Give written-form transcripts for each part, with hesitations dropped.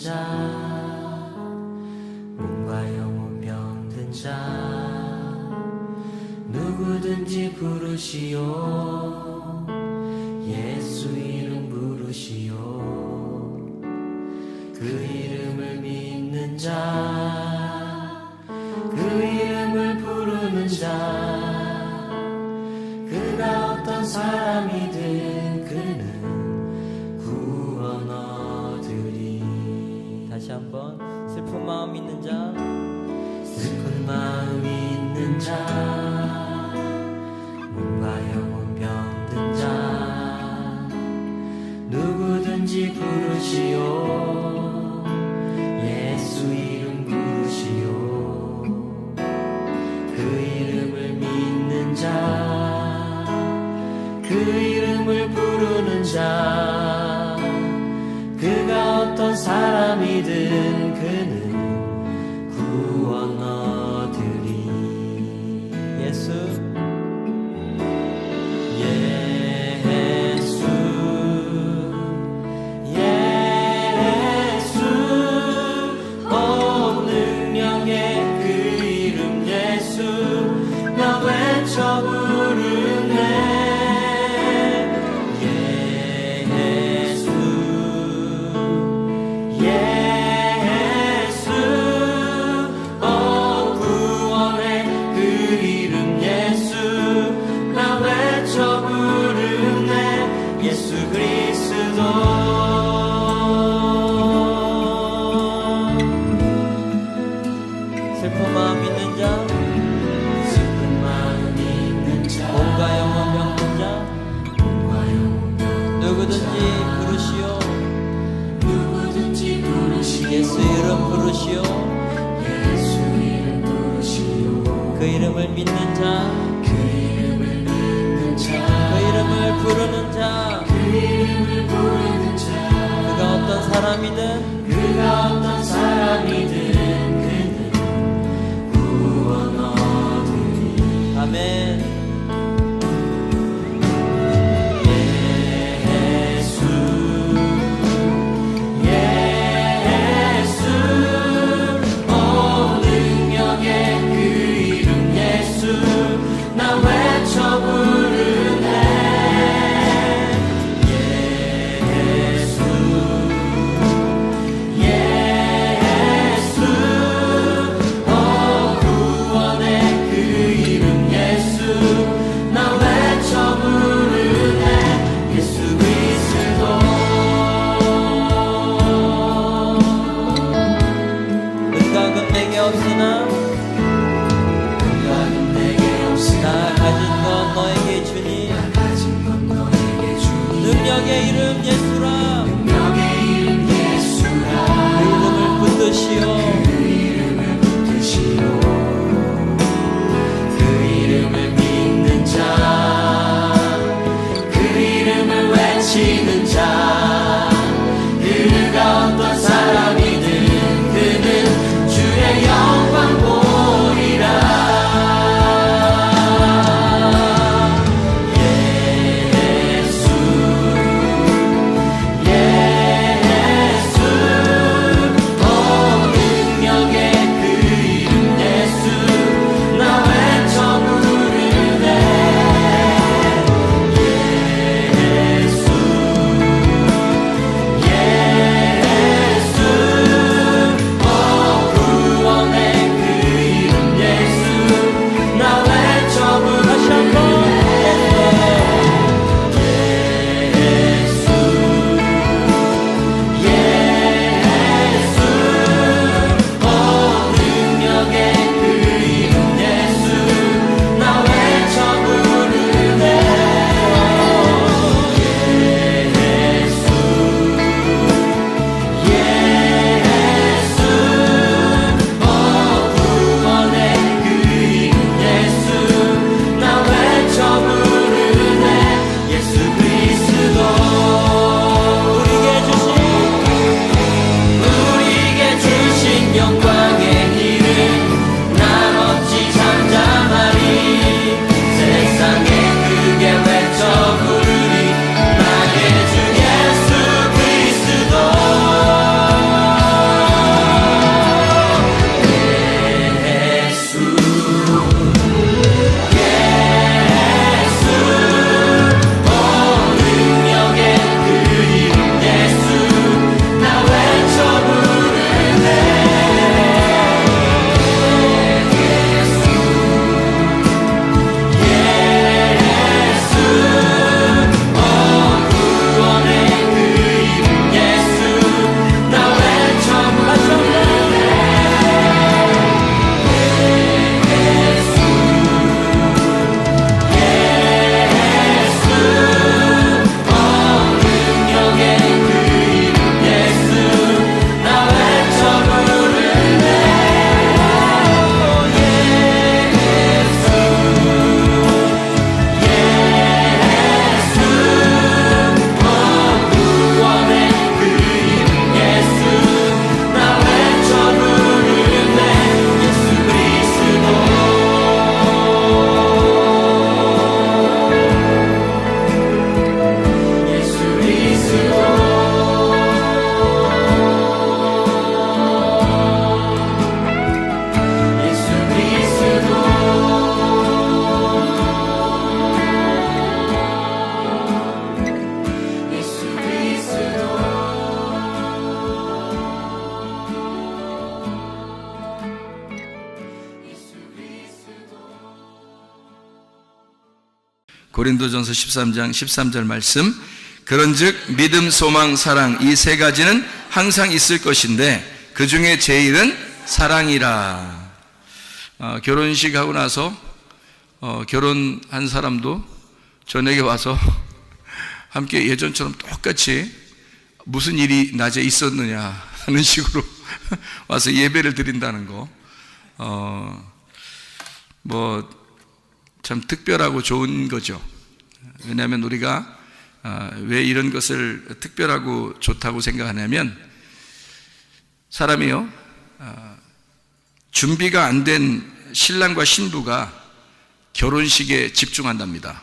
자, 몸과 영혼 병든 자, 누구든지 부르시오. 예수 이름 부르시오. 그 이름을 믿는 자, 그 이름을 부르는 자, 그가 어떤 사람이든 그는 구원 얻으리. 다시 한번. 슬픈 마음 있는 자, 슬픈 마음 있는 자, 몸과 영혼 병든 자, 누구든지 부르시오. 예수 이름 부르시오. 그 이름을 믿는 자, 그 이름을 부르는 자, 그가 어떤 사람이든 그는 구원 얻으리. 예수, 예수, 예수, 온 능력의 그 이름 예수, 나 외쳐 부르네. 슬픈 마음 있는 자, 슬픈 마음 있는 자, 몸과 영혼 병든 자, 몸과 영혼 병든 누구든지 부르시오. 누구든지 부르시오. 예수 이름 부르시오. 예수 이름 부르시오. 그 이름을 믿는 자, 그 이름을 믿는 자, 그 이름을 부르는 자, 그 이름을 부르는 자, 그가 어떤 사람이든, 그가 어떤 사람이든 아멘. 예수, 예수, 온 능력의 그 이름 예수, 나 외쳐 부르네. 예수, 예수, 온 구원의 그 이름 예수, 나 외쳐 부르네. 예수 그리스도. 은각은 내게 없으나, 은각은 내게 없으나, 나 가진 건 너에게 주니, 나 가진 건 너에게 주니, 능력의 이름 예수라, 능력의 이름 예수라, 그 이름을 붙드시오. 그 이름을 붙드시오. 그 이름을 믿는 자, 그 이름을 외치는 자, 그가 어떤 사람이든 그는 주의 영광 보리라. 예수, 고린도전서 13장 13절 말씀, 그런즉 믿음, 소망, 사랑 이 세 가지는 항상 있을 것인데 그 중에 제일은 사랑이라. 결혼식 하고 나서 결혼한 사람도 저녁에 와서 함께 예전처럼 똑같이 무슨 일이 낮에 있었느냐 하는 식으로 와서 예배를 드린다는 거, 참 특별하고 좋은 거죠. 왜냐하면 우리가 왜 이런 것을 특별하고 좋다고 생각하냐면, 사람이요, 준비가 안 된 신랑과 신부가 결혼식에 집중한답니다.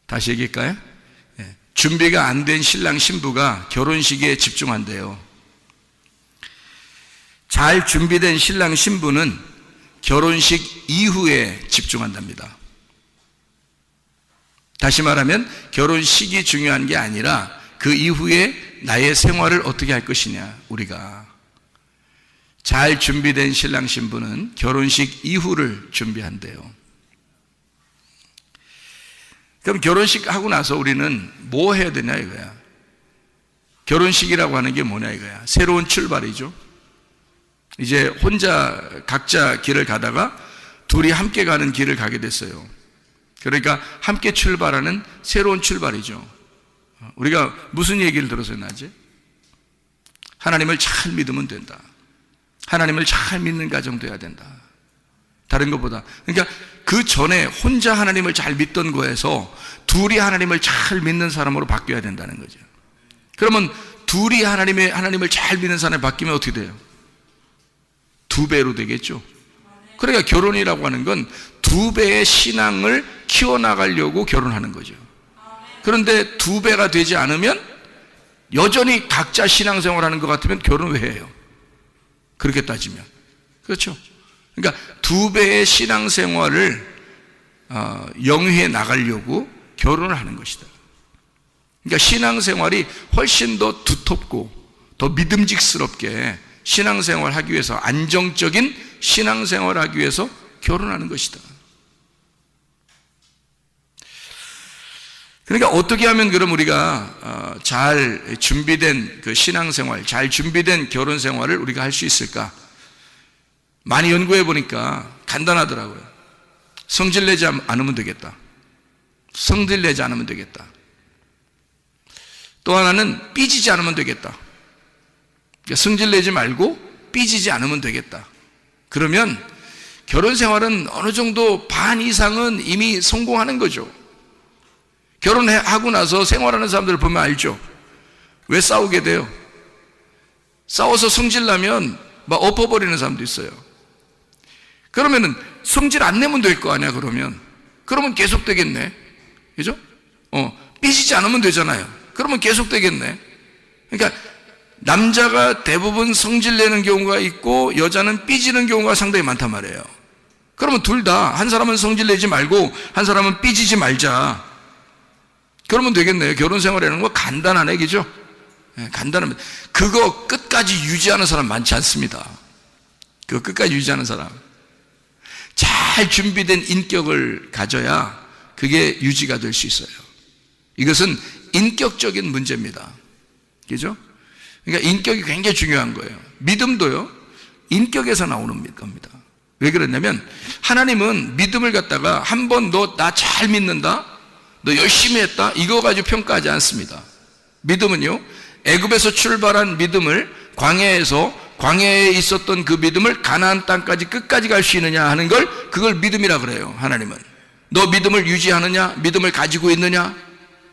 다시 얘기할까요? 준비가 안 된 신랑 신부가 결혼식에 집중한대요. 잘 준비된 신랑 신부는 결혼식 이후에 집중한답니다. 다시 말하면 결혼식이 중요한 게 아니라 그 이후에 나의 생활을 어떻게 할 것이냐. 우리가 잘 준비된 신랑 신부는 결혼식 이후를 준비한대요. 그럼 결혼식 하고 나서 우리는 뭐 해야 되냐 이거야. 결혼식이라고 하는 게 뭐냐 이거야. 새로운 출발이죠. 이제 혼자 각자 길을 가다가 둘이 함께 가는 길을 가게 됐어요. 그러니까 함께 출발하는 새로운 출발이죠. 우리가 무슨 얘기를 들었어요 낮에? 하나님을 잘 믿으면 된다. 하나님을 잘 믿는 가정 돼야 된다. 다른 것보다. 그러니까 그 전에 혼자 하나님을 잘 믿던 거에서 둘이 하나님을 잘 믿는 사람으로 바뀌어야 된다는 거죠. 그러면 둘이 하나님을 잘 믿는 사람이 바뀌면 어떻게 돼요? 2배로 되겠죠. 그러니까 결혼이라고 하는 건 2배의 신앙을 키워나가려고 결혼하는 거죠. 그런데 2배가 되지 않으면 여전히 각자 신앙생활 하는 것 같으면 결혼 왜 해요? 그렇게 따지면. 그렇죠. 그러니까 2배의 신앙생활을 영위해 나가려고 결혼을 하는 것이다. 그러니까 신앙생활이 훨씬 더 두텁고 더 믿음직스럽게 신앙생활 하기 위해서, 안정적인 신앙생활 하기 위해서 결혼하는 것이다. 그러니까 어떻게 하면 그럼 우리가 잘 준비된 그 신앙생활, 잘 준비된 결혼생활을 우리가 할 수 있을까? 많이 연구해 보니까 간단하더라고요. 성질 내지 않으면 되겠다. 성질 내지 않으면 되겠다. 또 하나는 삐지지 않으면 되겠다. 성질 내지 말고 삐지지 않으면 되겠다. 그러면 결혼생활은 어느 정도 반 이상은 이미 성공하는 거죠. 결혼하고 나서 생활하는 사람들을 보면 알죠. 왜 싸우게 돼요? 싸워서 성질나면 막 엎어버리는 사람도 있어요. 그러면은 성질 안 내면 될 거 아니야. 그러면 계속 되겠네. 그죠? 삐지지 않으면 되잖아요. 그러면 계속 되겠네. 그러니까 남자가 대부분 성질 내는 경우가 있고 여자는 삐지는 경우가 상당히 많단 말이에요. 그러면 둘 다, 한 사람은 성질 내지 말고 한 사람은 삐지지 말자. 그러면 되겠네요. 결혼 생활이라는 거 간단하네, 그죠? 간단합니다. 그거 끝까지 유지하는 사람 많지 않습니다. 그거 끝까지 유지하는 사람. 잘 준비된 인격을 가져야 그게 유지가 될 수 있어요. 이것은 인격적인 문제입니다. 그죠? 그러니까 인격이 굉장히 중요한 거예요. 믿음도요, 인격에서 나오는 겁니다. 왜 그러냐면 하나님은 믿음을 갖다가 한번 너 나 잘 믿는다, 너 열심히 했다, 이거 가지고 평가하지 않습니다. 믿음은요, 애굽에서 출발한 믿음을 광야에 있었던 그 믿음을 가나안 땅까지 끝까지 갈 수 있느냐 하는 걸, 그걸 믿음이라 그래요. 하나님은 너 믿음을 유지하느냐, 믿음을 가지고 있느냐,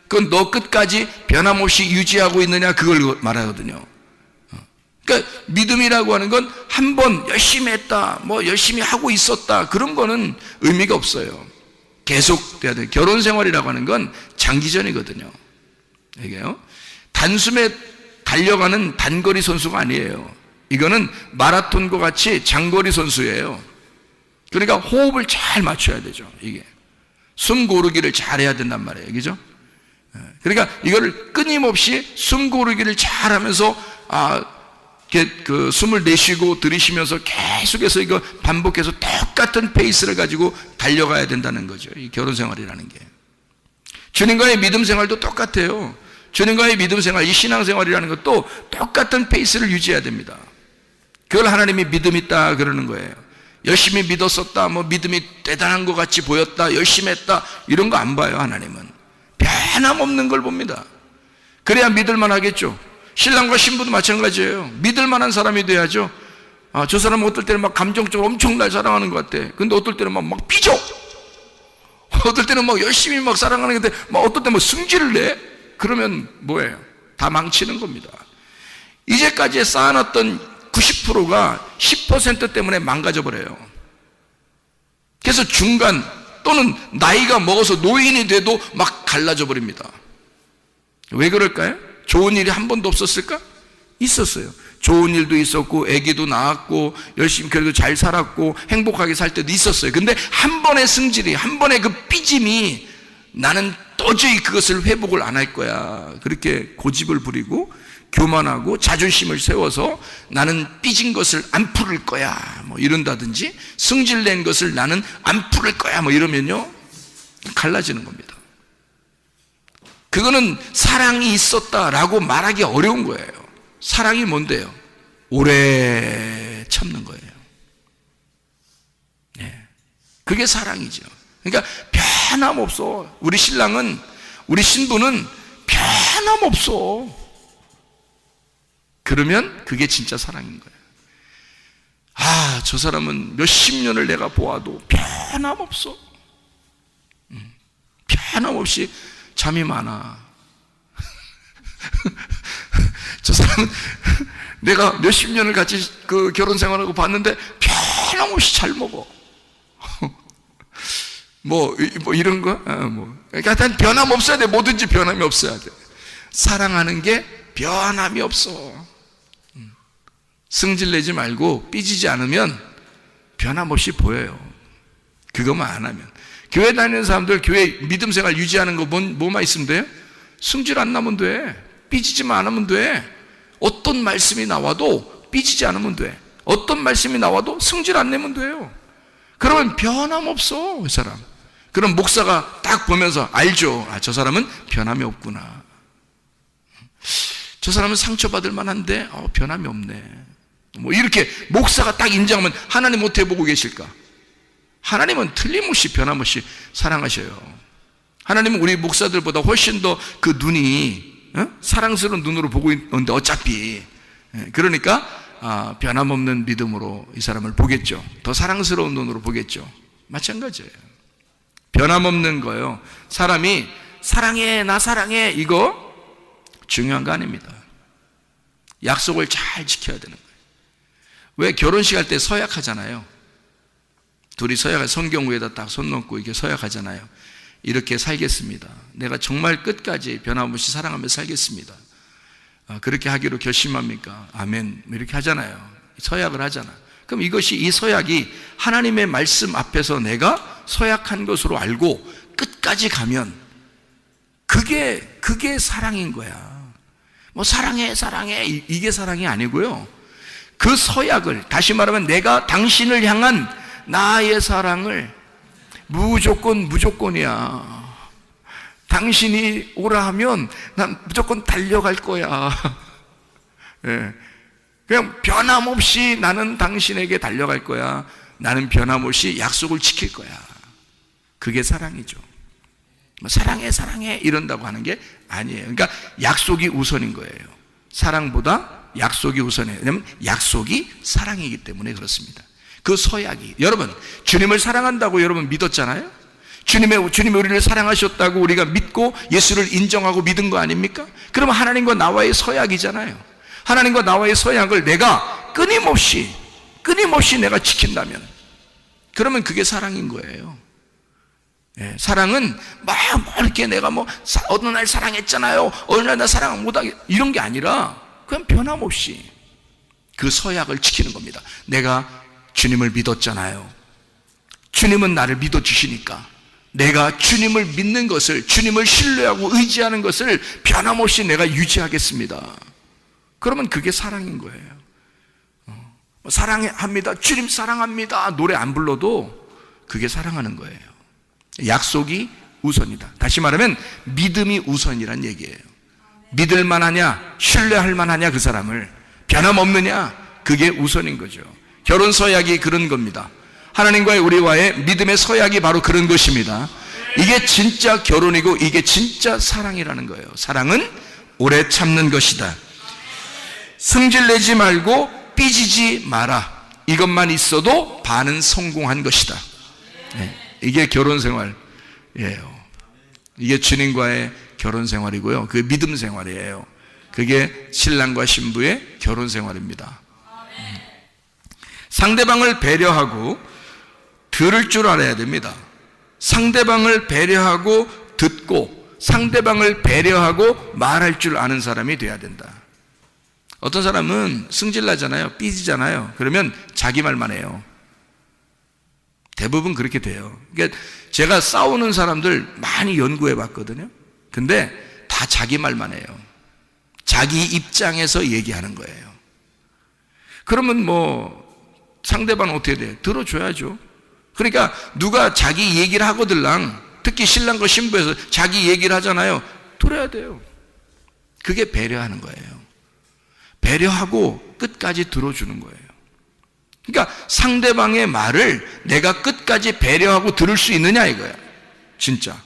그건 너 끝까지 변함없이 유지하고 있느냐, 그걸 말하거든요. 그러니까 믿음이라고 하는 건 한 번 열심히 했다, 뭐 열심히 하고 있었다, 그런 거는 의미가 없어요. 계속 돼야 돼요. 결혼 생활이라고 하는 건 장기전이거든요. 이게요, 단숨에 달려가는 단거리 선수가 아니에요. 이거는 마라톤과 같이 장거리 선수예요. 그러니까 호흡을 잘 맞춰야 되죠. 이게 숨 고르기를 잘 해야 된단 말이에요. 그죠? 그러니까 이거를 끊임없이 숨 고르기를 잘 하면서 그 숨을 내쉬고 들이쉬면서 계속해서 이거 반복해서 똑같은 페이스를 가지고 달려가야 된다는 거죠. 이 결혼 생활이라는 게. 주님과의 믿음 생활도 똑같아요. 주님과의 믿음 생활, 이 신앙 생활이라는 것도 똑같은 페이스를 유지해야 됩니다. 그걸 하나님이 믿음 있다 그러는 거예요. 열심히 믿었었다, 뭐 믿음이 대단한 것 같이 보였다, 열심히 했다, 이런 거 안 봐요. 하나님은 변함없는 걸 봅니다. 그래야 믿을만 하겠죠. 신랑과 신부도 마찬가지예요. 믿을만한 사람이 돼야죠. 저 사람은 어떨 때는 막 감정적으로 엄청 날 사랑하는 것 같아. 근데 어떨 때는 막 삐져. 어떨 때는 막 열심히 막 사랑하는 건데 막 어떨 때는 뭐 승질을 내. 그러면 뭐예요? 다 망치는 겁니다. 이제까지 쌓아놨던 90%가 10% 때문에 망가져 버려요. 그래서 중간 또는 나이가 먹어서 노인이 돼도 막 갈라져 버립니다. 왜 그럴까요? 좋은 일이 한 번도 없었을까? 있었어요. 좋은 일도 있었고 아기도 낳았고 열심히 그래도 잘 살았고 행복하게 살 때도 있었어요. 근데 한 번의 승질이, 한 번의 그 삐짐이 나는 도저히 그것을 회복을 안 할 거야. 그렇게 고집을 부리고 교만하고 자존심을 세워서 나는 삐진 것을 안 풀을 거야 뭐 이런다든지, 승질낸 것을 나는 안 풀을 거야 뭐 이러면요 갈라지는 겁니다. 그거는 사랑이 있었다라고 말하기 어려운 거예요. 사랑이 뭔데요? 오래 참는 거예요. 네. 그게 사랑이죠. 그러니까 변함없어. 우리 신랑은, 우리 신부는 변함없어. 그러면 그게 진짜 사랑인 거예요. 저 사람은 몇십 년을 내가 보아도 변함없어. 변함없이 잠이 많아. 저 사람은 내가 몇십 년을 같이 그 결혼 생활하고 봤는데 변함없이 잘 먹어. 뭐 이런 거? 그러니까 일단 변함 없어야 돼. 뭐든지 변함이 없어야 돼. 사랑하는 게 변함이 없어. 승질 내지 말고 삐지지 않으면 변함없이 보여요. 그것만 안 하면. 교회 다니는 사람들, 교회 믿음 생활 유지하는 거 뭐만 있으면 돼요? 승질 안 나면 돼. 삐지지만 않으면 돼. 어떤 말씀이 나와도 삐지지 않으면 돼. 어떤 말씀이 나와도 승질 안 내면 돼요. 그러면 변함없어, 이 사람. 그럼 목사가 딱 보면서 알죠. 저 사람은 변함이 없구나. 저 사람은 상처받을 만한데 변함이 없네. 뭐 이렇게 목사가 딱 인정하면 하나님 어떻게 보고 계실까? 하나님은 틀림없이 변함없이 사랑하셔요. 하나님은 우리 목사들보다 훨씬 더 그 눈이 사랑스러운 눈으로 보고 있는데 어차피, 그러니까 변함없는 믿음으로 이 사람을 보겠죠. 더 사랑스러운 눈으로 보겠죠. 마찬가지예요. 변함없는 거예요. 사람이 사랑해, 나 사랑해, 이거 중요한 거 아닙니다. 약속을 잘 지켜야 되는 거예요. 왜 결혼식 할 때 서약하잖아요. 둘이 서약을 성경 위에다 딱 손 놓고 이렇게 서약하잖아요. 이렇게 살겠습니다. 내가 정말 끝까지 변함없이 사랑하며 살겠습니다. 그렇게 하기로 결심합니까? 아멘. 이렇게 하잖아요. 서약을 하잖아. 그럼 이 서약이 하나님의 말씀 앞에서 내가 서약한 것으로 알고 끝까지 가면 그게 사랑인 거야. 뭐 사랑해 이게 사랑이 아니고요. 그 서약을, 다시 말하면 내가 당신을 향한 나의 사랑을 무조건이야. 당신이 오라 하면 난 무조건 달려갈 거야. 예. 그냥 변함없이 나는 당신에게 달려갈 거야. 나는 변함없이 약속을 지킬 거야. 그게 사랑이죠. 사랑해 이런다고 하는 게 아니에요. 그러니까 약속이 우선인 거예요. 사랑보다 약속이 우선이에요. 왜냐하면 약속이 사랑이기 때문에 그렇습니다. 그 서약이, 여러분 주님을 사랑한다고 여러분 믿었잖아요. 주님이 우리를 사랑하셨다고 우리가 믿고 예수를 인정하고 믿은 거 아닙니까? 그러면 하나님과 나와의 서약이잖아요. 하나님과 나와의 서약을 내가 끊임없이 내가 지킨다면, 그러면 그게 사랑인 거예요. 예, 사랑은 막 이렇게 내가 어느 날 사랑했잖아요, 어느 날 나 사랑 못하게, 이런 게 아니라 그냥 변함없이 그 서약을 지키는 겁니다. 내가 주님을 믿었잖아요. 주님은 나를 믿어주시니까 내가 주님을 믿는 것을, 주님을 신뢰하고 의지하는 것을 변함없이 내가 유지하겠습니다. 그러면 그게 사랑인 거예요. 사랑합니다, 주님 사랑합니다 노래 안 불러도 그게 사랑하는 거예요. 약속이 우선이다. 다시 말하면 믿음이 우선이란 얘기예요. 믿을 만하냐, 신뢰할 만하냐, 그 사람을 변함없느냐, 그게 우선인 거죠. 결혼 서약이 그런 겁니다. 하나님과의 우리와의 믿음의 서약이 바로 그런 것입니다. 이게 진짜 결혼이고 이게 진짜 사랑이라는 거예요. 사랑은 오래 참는 것이다. 승질내지 말고 삐지지 마라. 이것만 있어도 반은 성공한 것이다. 이게 결혼 생활이에요. 이게 주님과의 결혼 생활이고요, 그 믿음 생활이에요. 그게 신랑과 신부의 결혼 생활입니다. 상대방을 배려하고 들을 줄 알아야 됩니다. 상대방을 배려하고 듣고 상대방을 배려하고 말할 줄 아는 사람이 돼야 된다. 어떤 사람은 승질나잖아요, 삐지잖아요. 그러면 자기 말만 해요. 대부분 그렇게 돼요. 그러니까 제가 싸우는 사람들 많이 연구해 봤거든요. 근데 다 자기 말만 해요. 자기 입장에서 얘기하는 거예요. 그러면 뭐 상대방은 어떻게 돼? 들어줘야죠. 그러니까 누가 자기 얘기를 하거들랑, 특히 신랑과 신부에서 자기 얘기를 하잖아요. 들어야 돼요. 그게 배려하는 거예요. 배려하고 끝까지 들어주는 거예요. 그러니까 상대방의 말을 내가 끝까지 배려하고 들을 수 있느냐 이거야. 진짜.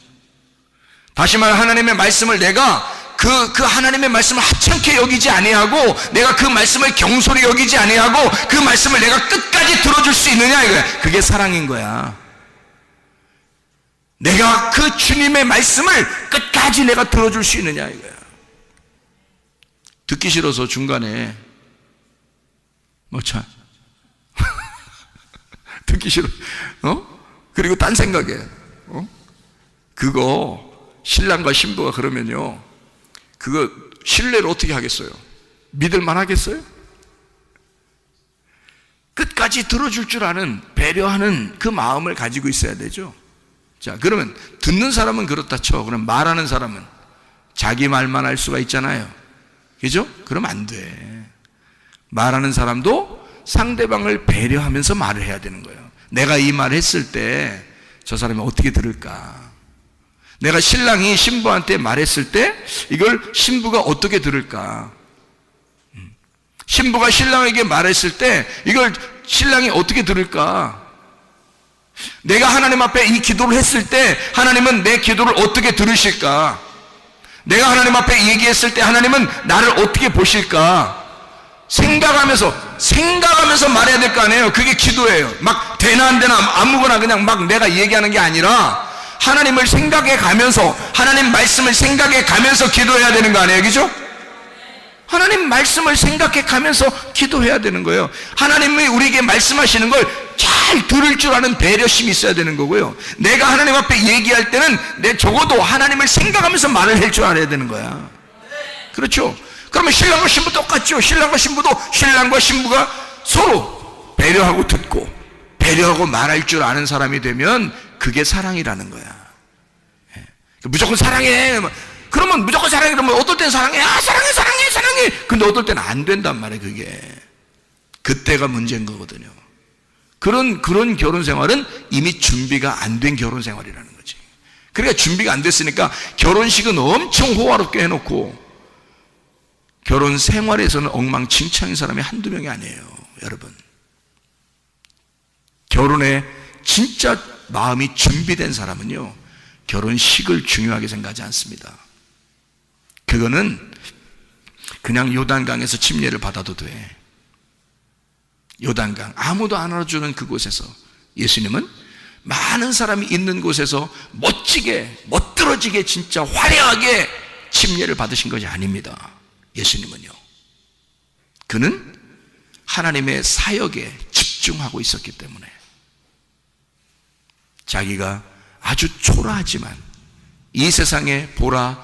다시 말해, 하나님의 말씀을 내가 그 하나님의 말씀을 하찮게 여기지 아니하고, 내가 그 말씀을 경솔히 여기지 아니하고, 그 말씀을 내가 끝까지 들어줄 수 있느냐 이거야. 그게 사랑인 거야. 내가 그 주님의 말씀을 끝까지 내가 들어줄 수 있느냐 이거야. 듣기 싫어서 중간에 참 듣기 싫어. 그리고 딴 생각해. 그거 신랑과 신부가 그러면요, 그거 신뢰를 어떻게 하겠어요? 믿을만 하겠어요? 끝까지 들어줄 줄 아는, 배려하는 그 마음을 가지고 있어야 되죠. 자, 그러면 듣는 사람은 그렇다 쳐. 그럼 말하는 사람은 자기 말만 할 수가 있잖아요. 그죠? 그럼 안 돼. 말하는 사람도 상대방을 배려하면서 말을 해야 되는 거예요. 내가 이 말을 했을 때 저 사람이 어떻게 들을까? 내가 신랑이 신부한테 말했을 때 이걸 신부가 어떻게 들을까? 신부가 신랑에게 말했을 때 이걸 신랑이 어떻게 들을까? 내가 하나님 앞에 이 기도를 했을 때 하나님은 내 기도를 어떻게 들으실까? 내가 하나님 앞에 얘기했을 때 하나님은 나를 어떻게 보실까? 생각하면서 말해야 될 거 아니에요. 그게 기도예요. 막 되나 안 되나 아무거나 그냥 막 내가 얘기하는 게 아니라 하나님을 생각해 가면서, 하나님 말씀을 생각해 가면서 기도해야 되는 거 아니에요. 그죠? 하나님 말씀을 생각해 가면서 기도해야 되는 거예요. 하나님이 우리에게 말씀하시는 걸 잘 들을 줄 아는 배려심이 있어야 되는 거고요. 내가 하나님 앞에 얘기할 때는 내 적어도 하나님을 생각하면서 말을 할 줄 알아야 되는 거야. 그렇죠? 그러면 신랑과 신부 똑같죠. 신랑과 신부가 서로 배려하고 듣고 배려하고 말할 줄 아는 사람이 되면 그게 사랑이라는 거야. 무조건 사랑해. 그러면 무조건 사랑해. 그러면 어떨 땐 사랑해. 사랑해. 근데 어떨 때는 안 된단 말이에요. 그게. 그때가 문제인 거거든요. 그런 결혼 생활은 이미 준비가 안 된 결혼 생활이라는 거지. 그러니까 준비가 안 됐으니까 결혼식은 엄청 호화롭게 해놓고 결혼 생활에서는 엉망진창인 사람이 한두 명이 아니에요. 여러분, 결혼에 진짜 마음이 준비된 사람은요, 결혼식을 중요하게 생각하지 않습니다. 그거는 그냥 요단강에서 침례를 받아도 돼. 요단강, 아무도 안 알아주는 그곳에서 예수님은 많은 사람이 있는 곳에서 멋들어지게 진짜 화려하게 침례를 받으신 것이 아닙니다. 예수님은요, 그는 하나님의 사역에 집중하고 있었기 때문에 자기가 아주 초라하지만 이 세상에 보라,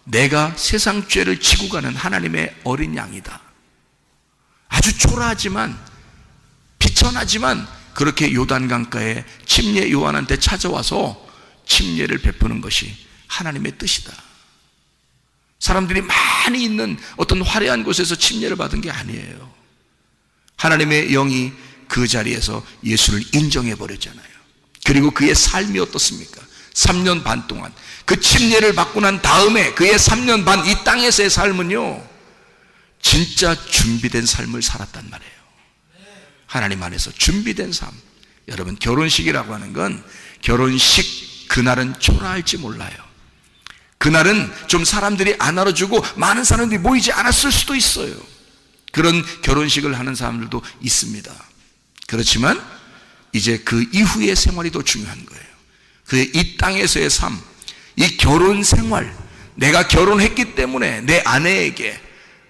내가 세상 죄를 지고 가는 하나님의 어린 양이다. 아주 초라하지만 비천하지만 그렇게 요단강가에 침례 요한한테 찾아와서 침례를 베푸는 것이 하나님의 뜻이다. 사람들이 많이 있는 어떤 화려한 곳에서 침례를 받은 게 아니에요. 하나님의 영이 그 자리에서 예수를 인정해 버렸잖아요. 그리고 그의 삶이 어떻습니까? 3년 반 동안 그 침례를 받고 난 다음에 그의 3년 반 이 땅에서의 삶은요, 진짜 준비된 삶을 살았단 말이에요. 하나님 안에서 준비된 삶. 여러분, 결혼식이라고 하는 건, 결혼식 그날은 초라할지 몰라요. 그날은 좀 사람들이 안 알아주고 많은 사람들이 모이지 않았을 수도 있어요. 그런 결혼식을 하는 사람들도 있습니다. 그렇지만 이제 그 이후의 생활이 더 중요한 거예요. 그의 이 땅에서의 삶, 이 결혼 생활, 내가 결혼했기 때문에 내 아내에게,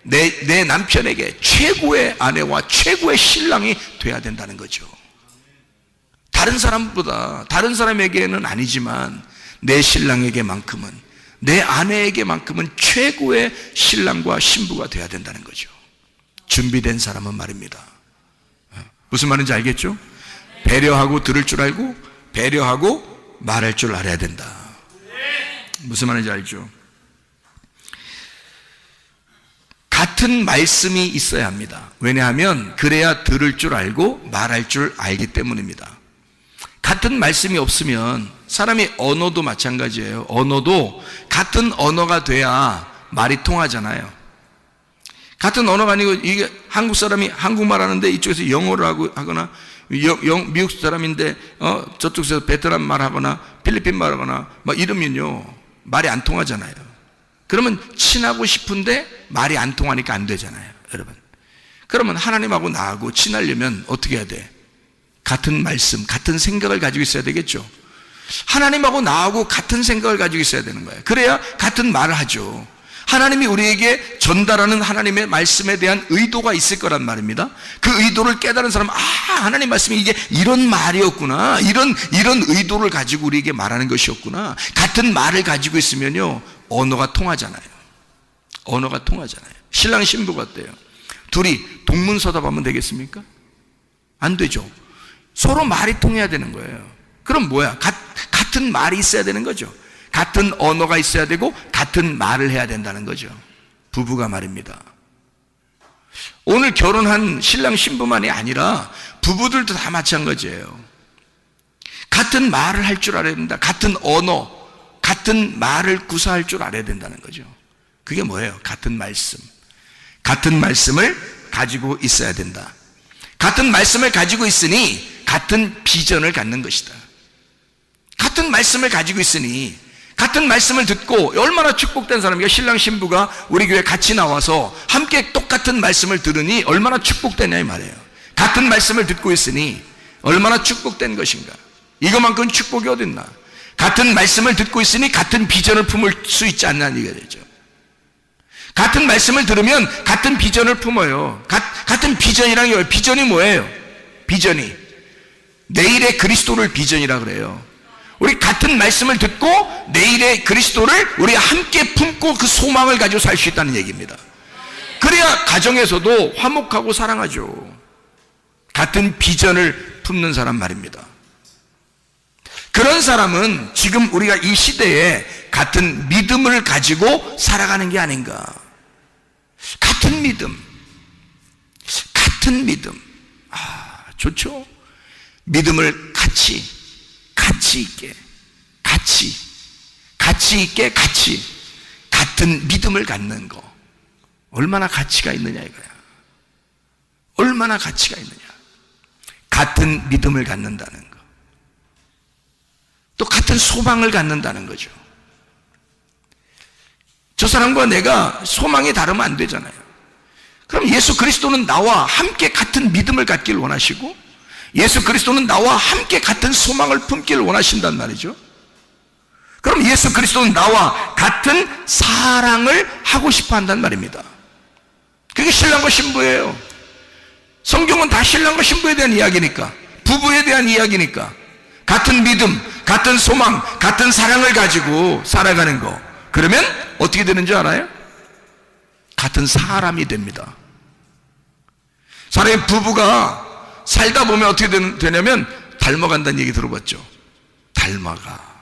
내 남편에게 최고의 아내와 최고의 신랑이 돼야 된다는 거죠. 다른 사람보다, 다른 사람에게는 아니지만 내 신랑에게만큼은, 내 아내에게만큼은 최고의 신랑과 신부가 돼야 된다는 거죠. 준비된 사람은 말입니다. 무슨 말인지 알겠죠? 배려하고 들을 줄 알고, 배려하고 말할 줄 알아야 된다. 무슨 말인지 알죠? 같은 말씀이 있어야 합니다. 왜냐하면 그래야 들을 줄 알고 말할 줄 알기 때문입니다. 같은 말씀이 없으면, 사람이 언어도 마찬가지예요. 언어도 같은 언어가 돼야 말이 통하잖아요. 같은 언어가 아니고, 이게 한국 사람이 한국말 하는데 이쪽에서 영어를 하거나, 미국 사람인데 저쪽에서 베트남 말 하거나 필리핀 말 하거나 막 이러면요, 말이 안 통하잖아요. 그러면 친하고 싶은데 말이 안 통하니까 안 되잖아요, 여러분. 그러면 하나님하고 나하고 친하려면 어떻게 해야 돼? 같은 말씀, 같은 생각을 가지고 있어야 되겠죠. 하나님하고 나하고 같은 생각을 가지고 있어야 되는 거예요. 그래야 같은 말을 하죠. 하나님이 우리에게 전달하는 하나님의 말씀에 대한 의도가 있을 거란 말입니다. 그 의도를 깨달은 사람은, 하나님 말씀이 이게 이런 말이었구나, 이런 의도를 가지고 우리에게 말하는 것이었구나. 같은 말을 가지고 있으면요, 언어가 통하잖아요. 언어가 통하잖아요. 신랑 신부가 어때요? 둘이 동문서답하면 되겠습니까? 안 되죠. 서로 말이 통해야 되는 거예요. 그럼 뭐야? 같은 말이 있어야 되는 거죠. 같은 언어가 있어야 되고 같은 말을 해야 된다는 거죠. 부부가 말입니다. 오늘 결혼한 신랑 신부만이 아니라 부부들도 다 마찬가지예요. 같은 말을 할 줄 알아야 된다. 같은 언어, 같은 말을 구사할 줄 알아야 된다는 거죠. 그게 뭐예요? 같은 말씀. 같은 말씀을 가지고 있어야 된다. 같은 말씀을 가지고 있으니 같은 비전을 갖는 것이다. 같은 말씀을 가지고 있으니, 같은 말씀을 듣고, 얼마나 축복된 사람이에요. 신랑 신부가 우리 교회 같이 나와서 함께 똑같은 말씀을 들으니 얼마나 축복되냐 이 말이에요. 같은 말씀을 듣고 있으니 얼마나 축복된 것인가. 이것만큼 축복이 어딨나. 같은 말씀을 듣고 있으니 같은 비전을 품을 수 있지 않냐는 얘기가 되죠. 같은 말씀을 들으면 같은 비전을 품어요. 같은 비전이란 게 뭐예요? 비전이 뭐예요? 비전이 내일의 그리스도를 비전이라 그래요. 우리 같은 말씀을 듣고 내일의 그리스도를 우리 함께 품고 그 소망을 가지고 살 수 있다는 얘기입니다. 그래야 가정에서도 화목하고 사랑하죠. 같은 비전을 품는 사람 말입니다. 그런 사람은 지금 우리가 이 시대에 같은 믿음을 가지고 살아가는 게 아닌가. 같은 믿음, 같은 믿음. 좋죠. 믿음을 같이 있게, 같은 믿음을 갖는 거. 얼마나 가치가 있느냐 이거야. 얼마나 가치가 있느냐. 같은 믿음을 갖는다는 거. 또 같은 소망을 갖는다는 거죠. 저 사람과 내가 소망이 다르면 안 되잖아요. 그럼 예수 그리스도는 나와 함께 같은 믿음을 갖기를 원하시고, 예수 그리스도는 나와 함께 같은 소망을 품기를 원하신단 말이죠. 그럼 예수 그리스도는 나와 같은 사랑을 하고 싶어 한단 말입니다. 그게 신랑과 신부예요. 성경은 다 신랑과 신부에 대한 이야기니까, 부부에 대한 이야기니까, 같은 믿음, 같은 소망, 같은 사랑을 가지고 살아가는 거. 그러면 어떻게 되는 줄 알아요? 같은 사람이 됩니다. 사람의 부부가 살다 보면 어떻게 되냐면 닮아간다는 얘기 들어봤죠? 닮아가.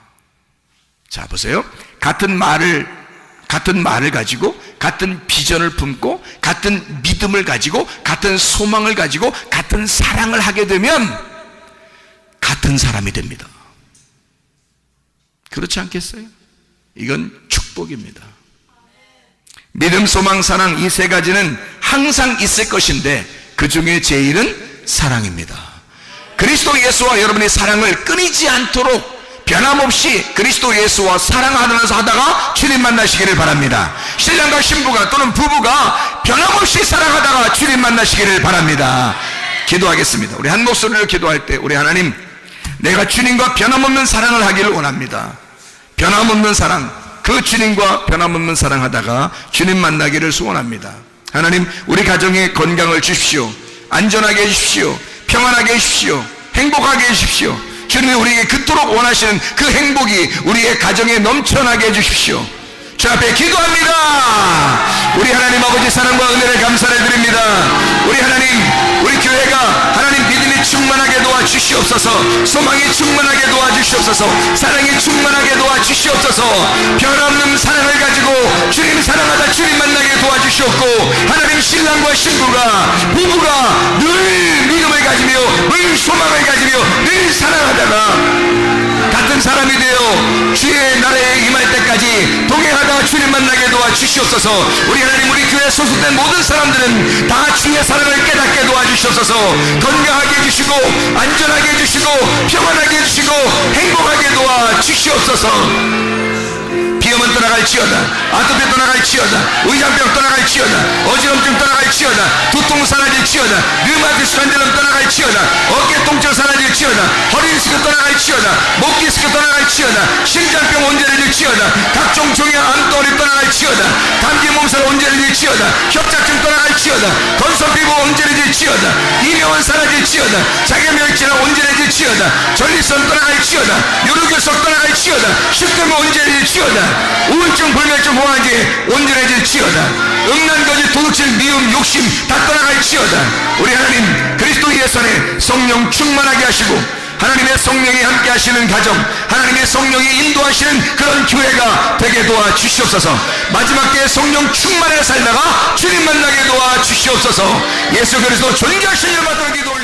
자, 보세요. 같은 말을 가지고 같은 비전을 품고 같은 믿음을 가지고 같은 소망을 가지고 같은 사랑을 하게 되면 같은 사람이 됩니다. 그렇지 않겠어요? 이건 축복입니다. 믿음, 소망, 사랑 이 세 가지는 항상 있을 것인데 그 중에 제일은 사랑입니다. 그리스도 예수와 여러분의 사랑을 끊이지 않도록 변함없이 그리스도 예수와 사랑하면서 하다가 주님 만나시기를 바랍니다. 신랑과 신부가 또는 부부가 변함없이 사랑하다가 주님 만나시기를 바랍니다. 기도하겠습니다. 우리 한 목소리로 기도할 때 우리 하나님, 내가 주님과 변함없는 사랑을 하기를 원합니다. 변함없는 사랑, 그 주님과 변함없는 사랑하다가 주님 만나기를 소원합니다. 하나님, 우리 가정에 건강을 주십시오. 안전하게 해주십시오. 평안하게 해주십시오. 행복하게 해주십시오. 주님이 우리에게 그토록 원하시는 그 행복이 우리의 가정에 넘쳐나게 해주십시오. 주 앞에 기도합니다. 우리 하나님 아버지 사랑과 은혜를 감사를 드립니다. 우리 하나님, 우리 교회가 하나님 믿음이 충만하게 도와주시옵소서. 소망이 충만하게 도와주시옵소서. 사랑이 충만하게 도와주시옵소서. 변함없는 사랑을 가지고 주님 사랑하다 주님 만나게 도와주시옵고, 하나님 신랑과 신부가 부부가 늘 믿음을 가지며 늘 소망을 가지며 늘 사랑하다가 같은 사람이 되어 주의 나라에 임할 때까지 동행하다가 주님 만나게 도와주시옵소서. 우리 하나님, 우리 교회에 소속된 모든 사람들은 다 주의 사랑을 깨닫게 도와주시옵소서. 건강하게 해주시고 안전하게 해주시고 평안하게 해주시고 행복하게 도와주시옵소서. 비염은 떠나갈지어다. 아토피 떠나갈지어다. 의장병 떠나갈지어다. 어지럼증 떠나갈지어다. 두통 사라질지어다. 류마티스 관절염 떠나갈지어다. 어깨 통증 사라질지어다. 허리 디스크 떠나갈지어다. 목 디스크 떠나갈지어다. 심장병 온전해질지어다. 각종 종양 암덩어리 떠나갈지어다. 감기 몸살 온전해질지어다. 협착증 떠나갈지어다. 건선 피부 온전해질지어다. 이명은 사라질지어다. 자기멸진은 온전해질지어다. 전립선 떠나갈지어다. 요로결석 떠나갈지어다. 식도면 온전해질지어다. 우울증, 불면증, 공황기 온전해질지어다. 음란거지, 도둑질, 미움, 욕심 다 떠나갈지어다. 우리 하나님, 그리스도 예수 안에 성령 충만하게 하시고 하나님의 성령이 함께 하시는 가정, 하나님의 성령이 인도하시는 그런 교회가 되게 도와주시옵소서. 마지막 때에 성령 충만하게 살다가 주님 만나게 도와주시옵소서. 예수 그리스도 존귀하신 이름 받들어 기도 올려